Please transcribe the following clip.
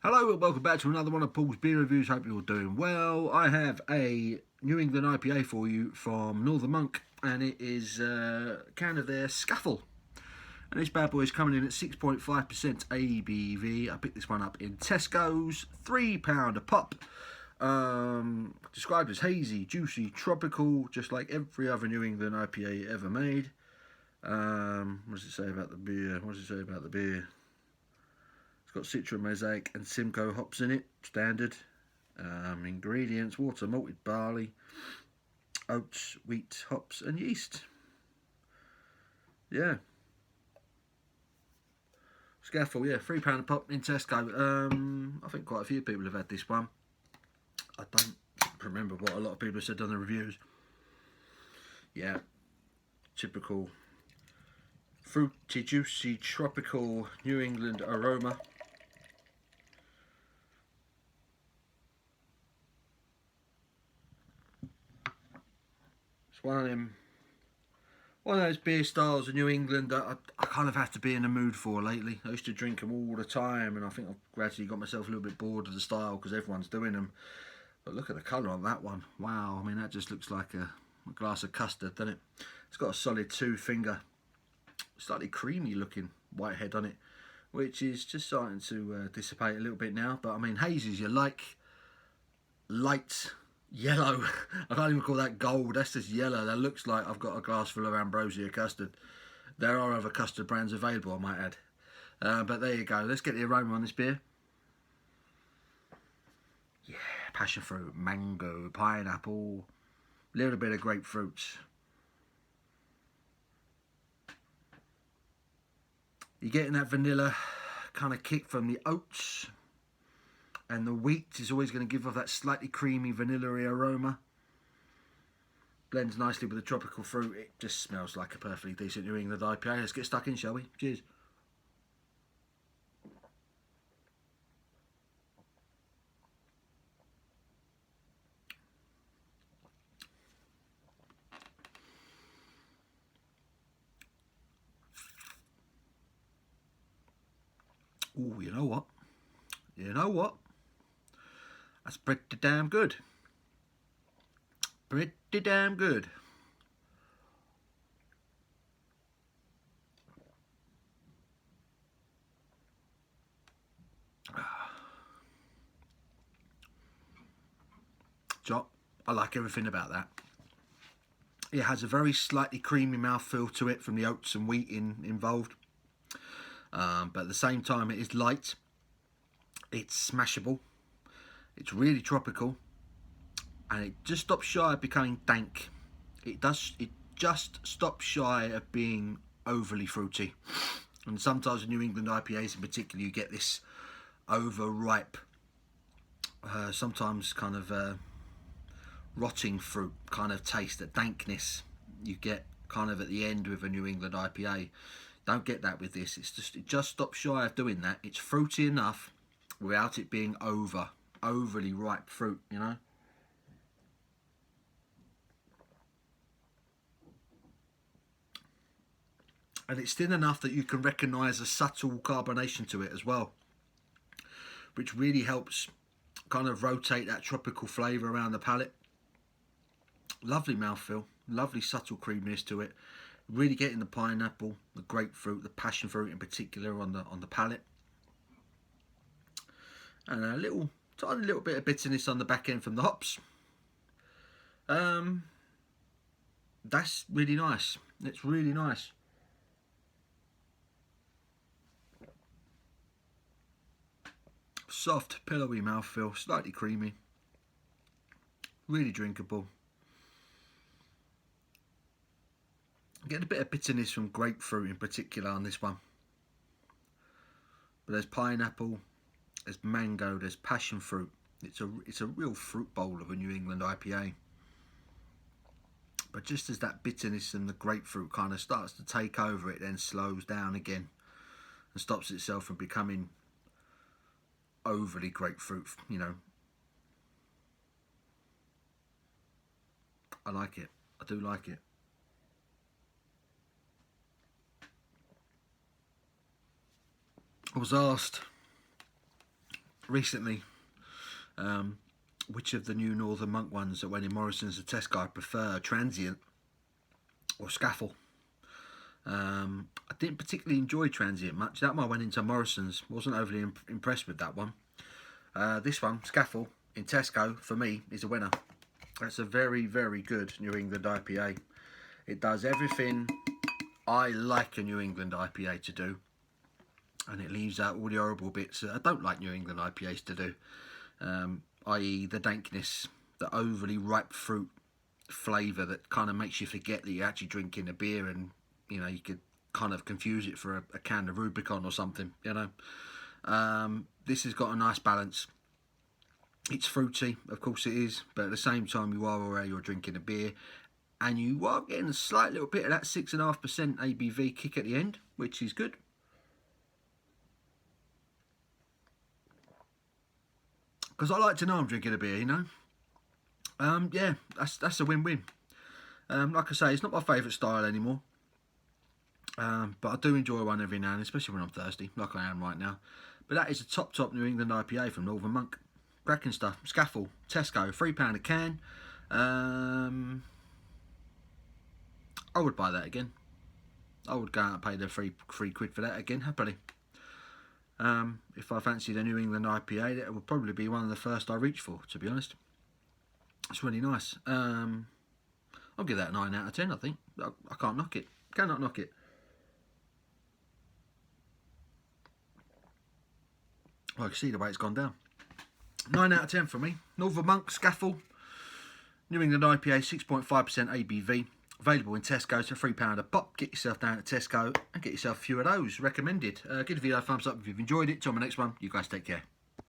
Hello and welcome back to another one of Paul's beer reviews. Hope you're all doing well. I have a New England IPA for you from Northern Monk, and it is a can of their Scaffel. And this bad boy is coming in at 6.5% ABV. I picked this one up in Tesco's, £3 a pop. Described as hazy, juicy, tropical, just like every other New England IPA ever made. What does it say about the beer? It's got Citra, Mosaic and Simcoe hops in it, standard. Ingredients: water, malted barley, oats, wheat, hops and yeast. Yeah. Scaffel, yeah, £3 a pop in Tesco. I think quite a few people have had this one. I don't remember what a lot of people have said on the reviews. Yeah, typical fruity, juicy, tropical New England aroma. It's one of those beer styles of New England that I kind of have to be in the mood for lately. I used to drink them all the time, and I think I've gradually got myself a little bit bored of the style because everyone's doing them. But look at the colour on that one. Wow, I mean, that just looks like a glass of custard, doesn't it? It's got a solid 2-finger, slightly creamy looking whitehead on it, which is just starting to dissipate a little bit now. But I mean, hazies, you like light yellow. I can't even call that gold, that's just yellow. That looks like I've got a glass full of ambrosia custard. There are other custard brands available, I might add. But there you go. Let's get the aroma on this beer. Yeah, passion fruit, mango, pineapple, a little bit of grapefruit. You're getting that vanilla kind of kick from the oats, and the wheat is always going to give off that slightly creamy vanilla-y aroma. Blends nicely with the tropical fruit. It just smells like a perfectly decent New England IPA. Let's get stuck in, shall we? Cheers. Ooh, you know what? That's pretty damn good. Pretty damn good. So, I like everything about that. It has a very slightly creamy mouthfeel to it from the oats and wheat involved. But at the same time, it is light. It's smashable. It's really tropical. And it just stops shy of becoming dank. It just stops shy of being overly fruity. And sometimes in New England IPAs in particular, you get this overripe, sometimes kind of rotting fruit kind of taste, that dankness you get kind of at the end with a New England IPA. Don't get that with this. It just stops shy of doing that. It's fruity enough without it being overly ripe fruit, you know. And it's thin enough that you can recognise a subtle carbonation to it as well, which really helps kind of rotate that tropical flavour around the palate. Lovely mouthfeel, lovely subtle creaminess to it. Really getting the pineapple, the grapefruit, the passion fruit in particular on the palate, and a tiny little bit of bitterness on the back end from the hops. That's really nice. It's really nice. Soft, pillowy mouthfeel, slightly creamy, really drinkable. Getting a bit of bitterness from grapefruit in particular on this one. But there's pineapple, there's mango, there's passion fruit. It's a real fruit bowl of a New England IPA. But just as that bitterness and the grapefruit kind of starts to take over, it then slows down again and stops itself from becoming overly grapefruit, you know. I like it. I do like it. I was asked recently which of the new Northern Monk ones that went in Morrison's and Tesco I prefer, Transient or Scaffel. I didn't particularly enjoy Transient much. That one I went into Morrison's, wasn't overly impressed with that one. This one, Scaffel, in Tesco, for me, is a winner. That's a very, very good New England IPA. It does everything I like a New England IPA to do, and it leaves out all the horrible bits that I don't like New England IPAs to do, i.e. the dankness, the overly ripe fruit flavour that kind of makes you forget that you're actually drinking a beer, and you know, you could kind of confuse it for a can of Rubicon or something, you know. This has got a nice balance. It's fruity, of course it is, but at the same time you are aware you're drinking a beer, and you are getting a slight little bit of that 6.5% ABV kick at the end, which is good. Because I like to know I'm drinking a beer, you know. Yeah, that's a win-win. Like I say, it's not my favourite style anymore. But I do enjoy one every now and then, especially when I'm thirsty, like I am right now. But that is a top New England IPA from Northern Monk. Cracking stuff. Scaffel, Tesco, £3 a can. I would buy that again. I would go out and pay the three quid for that again, happily. If I fancied a New England IPA, that would probably be one of the first I reach for, to be honest. It's really nice. I'll give that a 9 out of 10, I think. I can't knock it. Cannot knock it. Well, I can see the way it's gone down. 9 out of 10 for me. Northern Monk, Scaffel, New England IPA, 6.5% ABV. Available in Tesco, so £3 a pop. Get yourself down to Tesco and get yourself a few of those. Recommended. Give the video a thumbs up if you've enjoyed it. Till my next one, you guys take care.